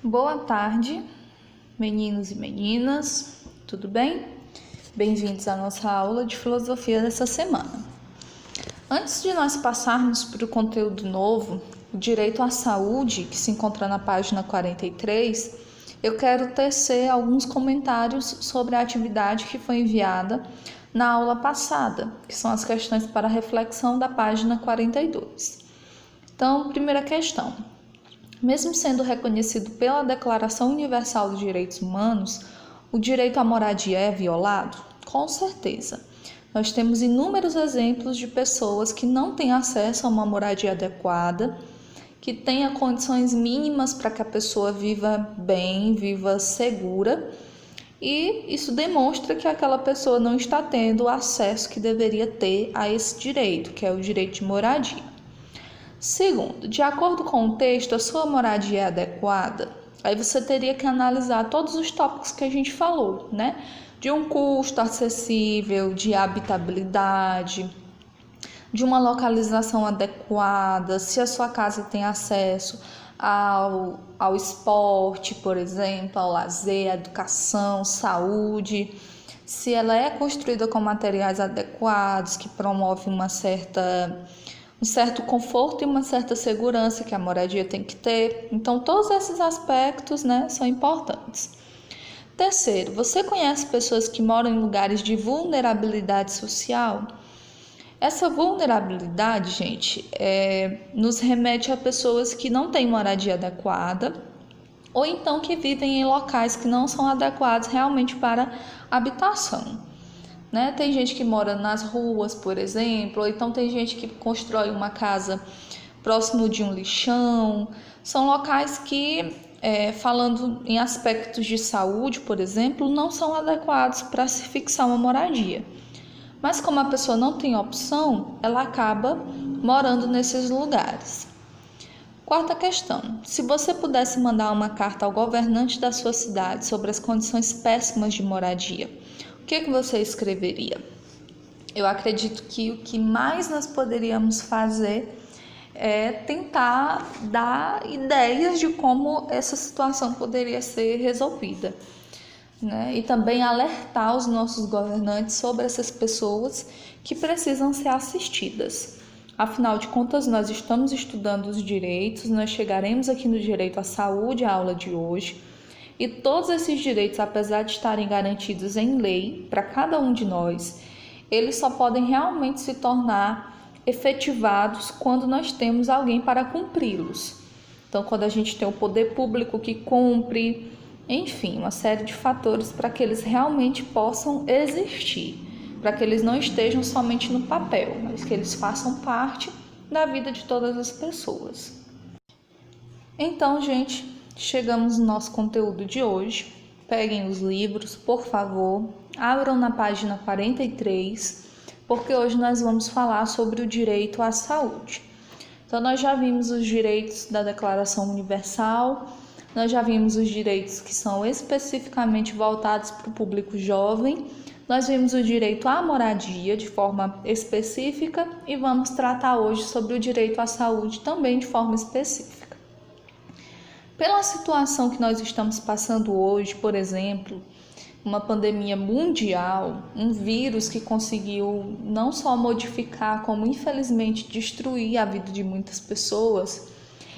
Boa tarde, meninos e meninas, tudo bem? Bem-vindos à nossa aula de filosofia dessa semana. Antes de nós passarmos para o conteúdo novo, o direito à saúde, que se encontra na página 43, eu quero tecer alguns comentários sobre a atividade que foi enviada na aula passada, que são as questões para reflexão da página 42. Então, primeira questão. Mesmo sendo reconhecido pela Declaração Universal dos Direitos Humanos, o direito à moradia é violado? Com certeza. Nós temos inúmeros exemplos de pessoas que não têm acesso a uma moradia adequada, que tenha condições mínimas para que a pessoa viva bem, viva segura, e isso demonstra que aquela pessoa não está tendo o acesso que deveria ter a esse direito, que é o direito de moradia. Segundo, de acordo com o texto, a sua moradia é adequada? Aí você teria que analisar todos os tópicos que a gente falou, né? De um custo acessível, de habitabilidade, de uma localização adequada, se a sua casa tem acesso ao esporte, por exemplo, ao lazer, à educação, saúde, se ela é construída com materiais adequados, que promovem um certo conforto e uma certa segurança que a moradia tem que ter. Então, todos esses aspectos, né, são importantes. Terceiro, você conhece pessoas que moram em lugares de vulnerabilidade social? Essa vulnerabilidade, gente, nos remete a pessoas que não têm moradia adequada ou então que vivem em locais que não são adequados realmente para habitação. Né? Tem gente que mora nas ruas, por exemplo, ou então tem gente que constrói uma casa próximo de um lixão. São locais que, falando em aspectos de saúde, por exemplo, não são adequados para se fixar uma moradia. Mas como a pessoa não tem opção, ela acaba morando nesses lugares. Quarta questão. Se você pudesse mandar uma carta ao governante da sua cidade sobre as condições péssimas de moradia, o que você escreveria? Eu acredito que o que mais nós poderíamos fazer é tentar dar ideias de como essa situação poderia ser resolvida, né? E também alertar os nossos governantes sobre essas pessoas que precisam ser assistidas. Afinal de contas, nós estamos estudando os direitos, nós chegaremos aqui no direito à saúde, a aula de hoje. E todos esses direitos, apesar de estarem garantidos em lei para cada um de nós, eles só podem realmente se tornar efetivados quando nós temos alguém para cumpri-los. Então, quando a gente tem o poder público que cumpre, enfim, uma série de fatores para que eles realmente possam existir, para que eles não estejam somente no papel, mas que eles façam parte da vida de todas as pessoas. Então, gente, chegamos no nosso conteúdo de hoje. Peguem os livros, por favor, abram na página 43, porque hoje nós vamos falar sobre o direito à saúde. Então, nós já vimos os direitos da Declaração Universal, nós já vimos os direitos que são especificamente voltados para o público jovem, nós vimos o direito à moradia de forma específica e vamos tratar hoje sobre o direito à saúde também de forma específica. Pela situação que nós estamos passando hoje, por exemplo, uma pandemia mundial, um vírus que conseguiu não só modificar, como infelizmente destruir a vida de muitas pessoas,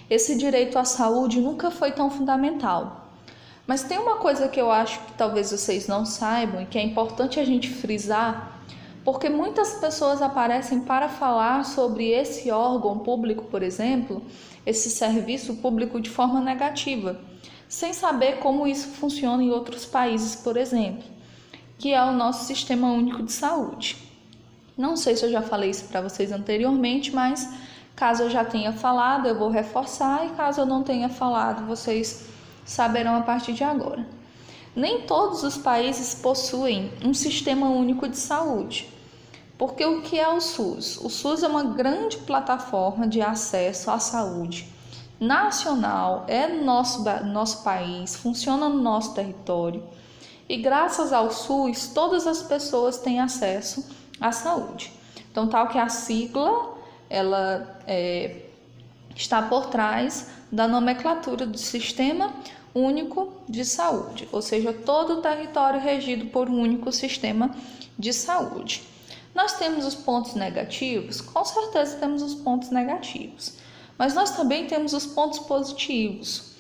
esse direito à saúde nunca foi tão fundamental. Mas tem uma coisa que eu acho que talvez vocês não saibam e que é importante a gente frisar, porque muitas pessoas aparecem para falar sobre esse órgão público, por exemplo, esse serviço público de forma negativa, sem saber como isso funciona em outros países, por exemplo, que é o nosso Sistema Único de Saúde. Não sei se eu já falei isso para vocês anteriormente, mas caso eu já tenha falado, eu vou reforçar, e caso eu não tenha falado, vocês saberão a partir de agora. Nem todos os países possuem um Sistema Único de Saúde. Porque o que é o SUS? O SUS é uma grande plataforma de acesso à saúde nacional, é no nosso país, funciona no nosso território. E graças ao SUS, todas as pessoas têm acesso à saúde. Então, tal que a sigla, ela está por trás da nomenclatura do Sistema único de saúde, ou seja, todo o território regido por um único sistema de saúde. Nós temos os pontos negativos? Com certeza temos os pontos negativos, mas nós também temos os pontos positivos.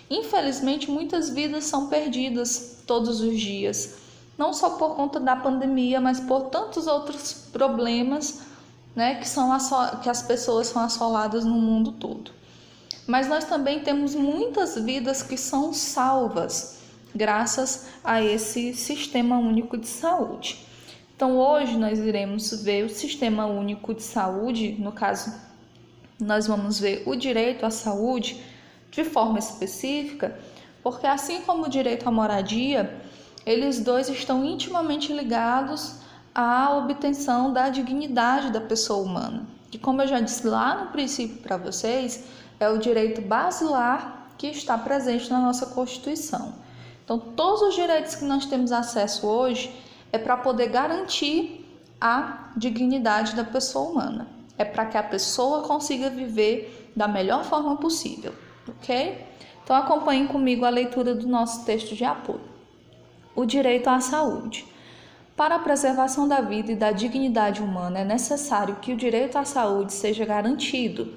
Infelizmente, muitas vidas são perdidas todos os dias, não só por conta da pandemia, mas por tantos outros problemas, né, que as pessoas são assoladas no mundo todo. Mas nós também temos muitas vidas que são salvas graças a esse Sistema Único de Saúde. Então, hoje nós iremos ver o Sistema Único de Saúde, no caso, nós vamos ver o direito à saúde de forma específica, porque assim como o direito à moradia, eles dois estão intimamente ligados à obtenção da dignidade da pessoa humana. E como eu já disse lá no princípio para vocês, é o direito basilar que está presente na nossa Constituição. Então, todos os direitos que nós temos acesso hoje é para poder garantir a dignidade da pessoa humana. É para que a pessoa consiga viver da melhor forma possível, ok? Então, acompanhem comigo a leitura do nosso texto de apoio. O direito à saúde. Para a preservação da vida e da dignidade humana, é necessário que o direito à saúde seja garantido.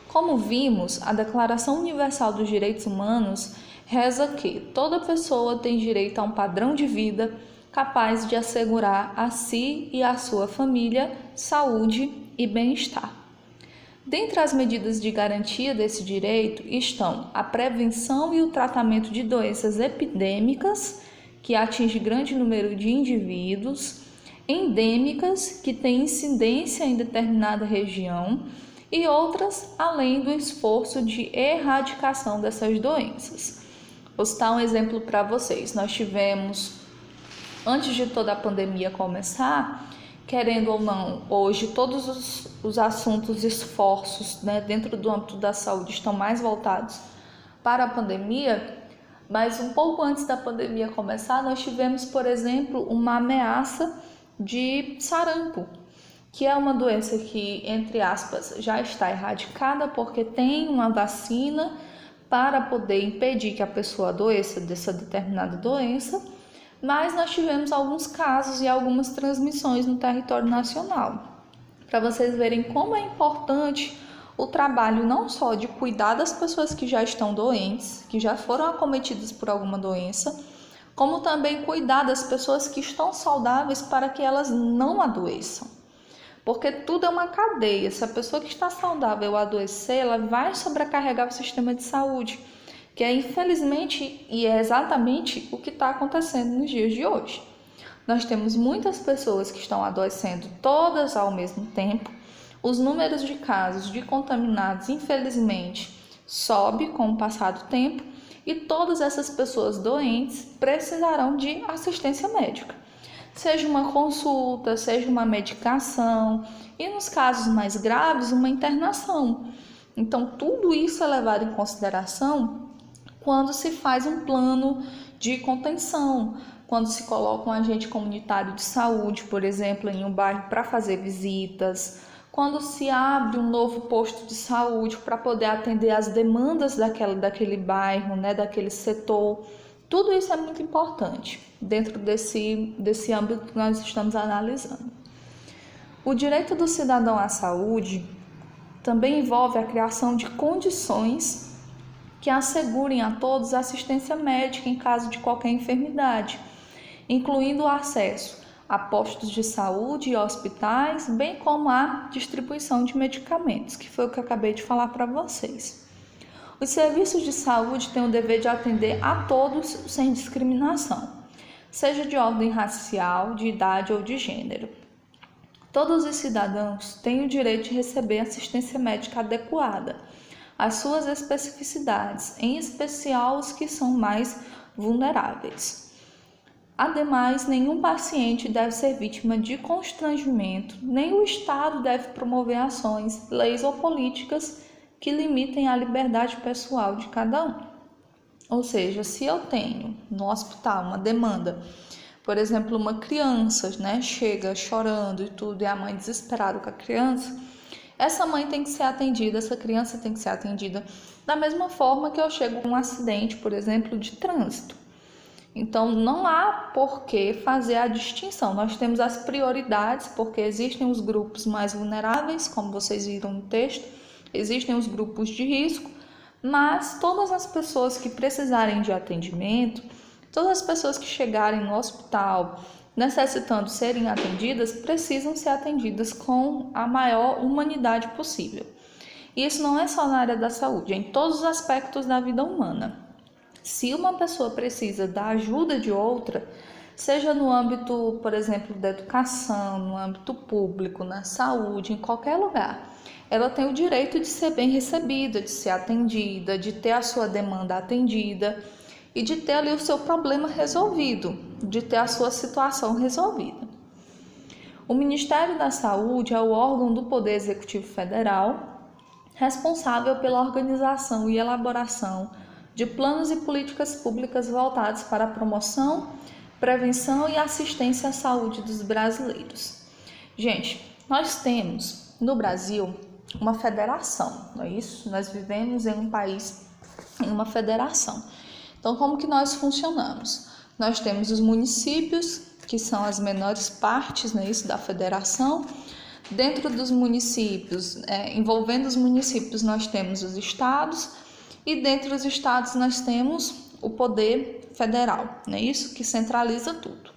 Como vimos, a Declaração Universal dos Direitos Humanos reza que toda pessoa tem direito a um padrão de vida capaz de assegurar a si e à sua família saúde e bem-estar. Dentre as medidas de garantia desse direito estão a prevenção e o tratamento de doenças epidêmicas, que atingem grande número de indivíduos, endêmicas, que têm incidência em determinada região, e outras, além do esforço de erradicação dessas doenças. Vou citar um exemplo para vocês. Nós tivemos, antes de toda a pandemia começar, querendo ou não, hoje todos os assuntos, esforços, né, dentro do âmbito da saúde estão mais voltados para a pandemia, mas um pouco antes da pandemia começar, nós tivemos, por exemplo, uma ameaça de sarampo, que é uma doença que, entre aspas, já está erradicada porque tem uma vacina para poder impedir que a pessoa adoeça dessa determinada doença, mas nós tivemos alguns casos e algumas transmissões no território nacional. Para vocês verem como é importante o trabalho não só de cuidar das pessoas que já estão doentes, que já foram acometidas por alguma doença, como também cuidar das pessoas que estão saudáveis para que elas não adoeçam. Porque tudo é uma cadeia. Se a pessoa que está saudável adoecer, ela vai sobrecarregar o sistema de saúde, que é infelizmente e é exatamente o que está acontecendo nos dias de hoje. Nós temos muitas pessoas que estão adoecendo todas ao mesmo tempo. Os números de casos de contaminados, infelizmente, sobe com o passar do tempo e todas essas pessoas doentes precisarão de assistência médica. Seja uma consulta, seja uma medicação e, nos casos mais graves, uma internação. Então, tudo isso é levado em consideração quando se faz um plano de contenção, quando se coloca um agente comunitário de saúde, por exemplo, em um bairro para fazer visitas, quando se abre um novo posto de saúde para poder atender às demandas daquele bairro, né, daquele setor. Tudo isso é muito importante dentro desse âmbito que nós estamos analisando. O direito do cidadão à saúde também envolve a criação de condições que assegurem a todos assistência médica em caso de qualquer enfermidade, incluindo o acesso a postos de saúde e hospitais, bem como a distribuição de medicamentos, que foi o que eu acabei de falar para vocês. Os serviços de saúde têm o dever de atender a todos sem discriminação, seja de ordem racial, de idade ou de gênero. Todos os cidadãos têm o direito de receber assistência médica adequada às suas especificidades, em especial os que são mais vulneráveis. Ademais, nenhum paciente deve ser vítima de constrangimento, nem o Estado deve promover ações, leis ou políticas que limitem a liberdade pessoal de cada um. Ou seja, se eu tenho no hospital uma demanda, por exemplo, uma criança, né, chega chorando e tudo, e a mãe desesperada com a criança, essa mãe tem que ser atendida, essa criança tem que ser atendida da mesma forma que eu chego com um acidente, por exemplo, de trânsito. Então, não há por que fazer a distinção. Nós temos as prioridades, porque existem os grupos mais vulneráveis, como vocês viram no texto, existem os grupos de risco, mas todas as pessoas que precisarem de atendimento, todas as pessoas que chegarem no hospital necessitando serem atendidas, precisam ser atendidas com a maior humanidade possível. E isso não é só na área da saúde, é em todos os aspectos da vida humana. Se uma pessoa precisa da ajuda de outra, seja no âmbito, por exemplo, da educação, no âmbito público, na saúde, em qualquer lugar, ela tem o direito de ser bem recebida, de ser atendida, de ter a sua demanda atendida e de ter ali o seu problema resolvido, de ter a sua situação resolvida. O Ministério da Saúde é o órgão do Poder Executivo Federal responsável pela organização e elaboração de planos e políticas públicas voltados para a promoção, prevenção e assistência à saúde dos brasileiros. Gente, nós temos no Brasil uma federação, não é isso? Nós vivemos em um país, em uma federação. Então, como que nós funcionamos? Nós temos os municípios, que são as menores partes, não é isso, da federação. Dentro dos municípios, envolvendo os municípios, nós temos os estados, e dentro dos estados nós temos o poder federal, não é isso? Que centraliza tudo.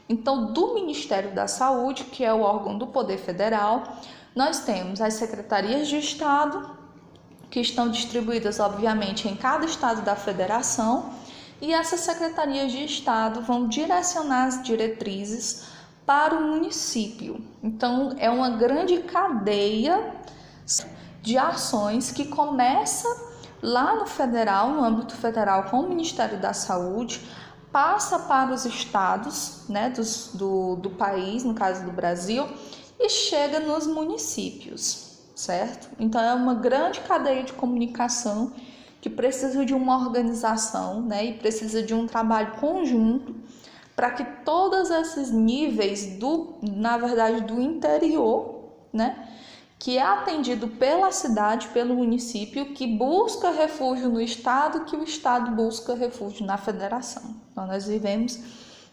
Então, do Ministério da Saúde, que é o órgão do poder federal, nós temos as secretarias de estado, que estão distribuídas, obviamente, em cada estado da federação, e essas secretarias de estado vão direcionar as diretrizes para o município. Então, é uma grande cadeia de ações que começa lá no federal, no âmbito federal, com o Ministério da Saúde, passa para os estados, né, do país, no caso do Brasil, e chega nos municípios, certo? Então, é uma grande cadeia de comunicação que precisa de uma organização, né, e precisa de um trabalho conjunto para que todos esses níveis do interior, né, que é atendido pela cidade, pelo município, que busca refúgio no estado, que o estado busca refúgio na federação. Então, nós vivemos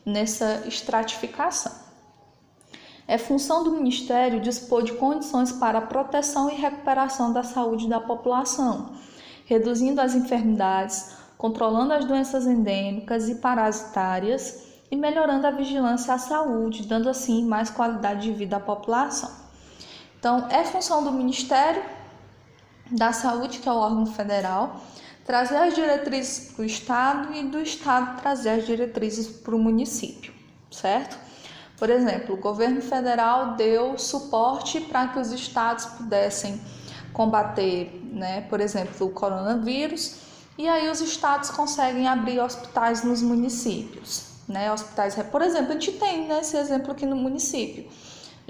nessa estratificação. É função do Ministério dispor de condições para a proteção e recuperação da saúde da população, reduzindo as enfermidades, controlando as doenças endêmicas e parasitárias e melhorando a vigilância à saúde, dando assim mais qualidade de vida à população. Então, é função do Ministério da Saúde, que é o órgão federal, trazer as diretrizes para o estado e do estado trazer as diretrizes para o município, certo? Por exemplo, o governo federal deu suporte para que os estados pudessem combater, né, por exemplo, o coronavírus, e aí os estados conseguem abrir hospitais nos municípios, né, hospitais, por exemplo, a gente tem, né, esse exemplo aqui no município.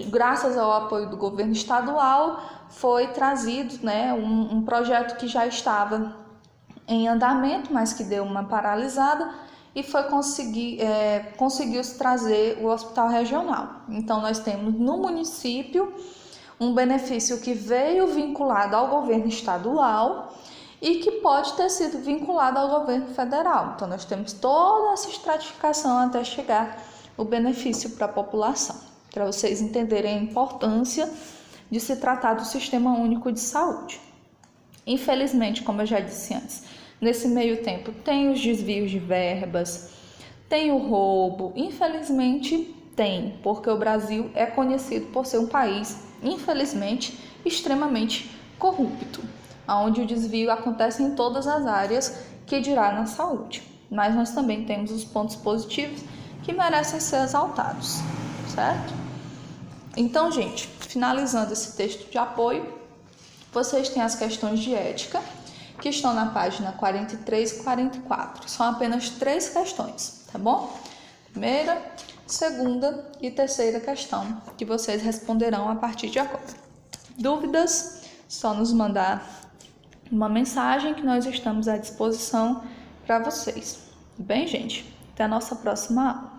Graças ao apoio do governo estadual, foi trazido, né, um projeto que já estava em andamento, mas que deu uma paralisada, e foi conseguiu-se trazer o hospital regional. Então, nós temos no município um benefício que veio vinculado ao governo estadual e que pode ter sido vinculado ao governo federal. Então, nós temos toda essa estratificação até chegar o benefício para a população, para vocês entenderem a importância de se tratar do Sistema Único de Saúde. Infelizmente, como eu já disse antes, nesse meio tempo tem os desvios de verbas, tem o roubo, infelizmente tem, porque o Brasil é conhecido por ser um país, infelizmente, extremamente corrupto, onde o desvio acontece em todas as áreas, que dirá na saúde. Mas nós também temos os pontos positivos que merecem ser exaltados, certo? Então, gente, finalizando esse texto de apoio, vocês têm as questões de ética, que estão na página 43 e 44. São apenas 3 questões, tá bom? Primeira, segunda e terceira questão, que vocês responderão a partir de agora. Dúvidas? Só nos mandar uma mensagem que nós estamos à disposição para vocês. Tudo bem, gente? Até a nossa próxima aula.